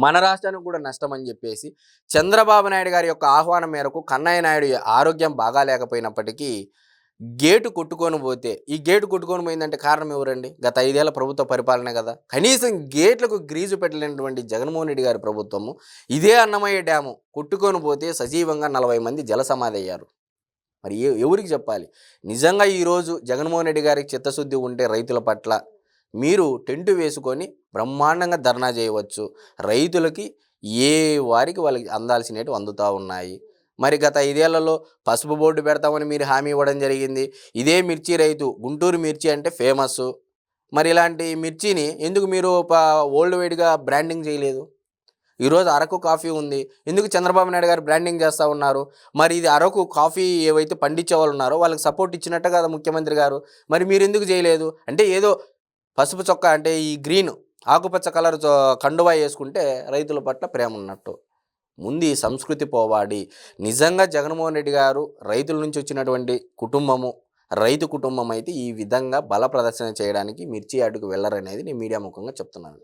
మన రాష్ట్రానికి కూడా నష్టం అని చెప్పేసి చంద్రబాబు నాయుడు గారి యొక్క ఆహ్వానం మేరకు కన్నయ్య నాయుడు ఆరోగ్యం బాగాలేకపోయినప్పటికీ గేటు కొట్టుకొని పోతే ఈ గేటు కొట్టుకొని పోయిందంటే కారణం ఎవరండి? గత 5 ఏళ్ల ప్రభుత్వ పరిపాలనే కదా. కనీసం గేట్లకు గ్రీజు పెట్టలేనటువంటి జగన్మోహన్ రెడ్డి గారి ప్రభుత్వము ఇదే అన్నమయ్య డ్యాము కొట్టుకొని పోతే సజీవంగా 40 మంది జలసమాధి అయ్యారు. మరి ఎవరికి చెప్పాలి? నిజంగా ఈరోజు జగన్మోహన్ రెడ్డి గారికి చిత్తశుద్ధి ఉంటే రైతుల పట్ల మీరు టెంటు వేసుకొని బ్రహ్మాండంగా ధర్నా చేయవచ్చు. రైతులకి ఏ వారికి వాళ్ళకి అందాల్సినవి అందుతూ ఉన్నాయి. మరి గత 5 ఏళ్లలో పసుపు బోర్డు పెడతామని మీరు హామీ ఇవ్వడం జరిగింది. ఇదే మిర్చి రైతు గుంటూరు మిర్చి అంటే ఫేమస్. మరి ఇలాంటి మిర్చిని ఎందుకు మీరు ఓల్డ్ వైడ్గా బ్రాండింగ్ చేయలేదు? ఈరోజు అరకు కాఫీ ఉంది, ఎందుకు చంద్రబాబు నాయుడు గారు బ్రాండింగ్ చేస్తూ ఉన్నారు? మరి ఇది అరకు కాఫీ ఏవైతే పండించే వాళ్ళు ఉన్నారో వాళ్ళకి సపోర్ట్ ఇచ్చినట్టు కదా ముఖ్యమంత్రి గారు. మరి మీరు ఎందుకు చేయలేదు? అంటే ఏదో పసుపు చొక్కా అంటే ఈ గ్రీన్ ఆకుపచ్చ కలర్ కండువా వేసుకుంటే రైతుల పట్ల ప్రేమ ఉన్నట్టు. ముందు ఈ సంస్కృతి పోవాడి. నిజంగా జగన్మోహన్ రెడ్డి గారు రైతుల నుంచి వచ్చినటువంటి కుటుంబము, రైతు కుటుంబం అయితే ఈ విధంగా బల ప్రదర్శన చేయడానికి మిర్చి యార్డుకు వెళ్ళరనేది నేను మీడియా ముఖంగా చెప్తున్నాను.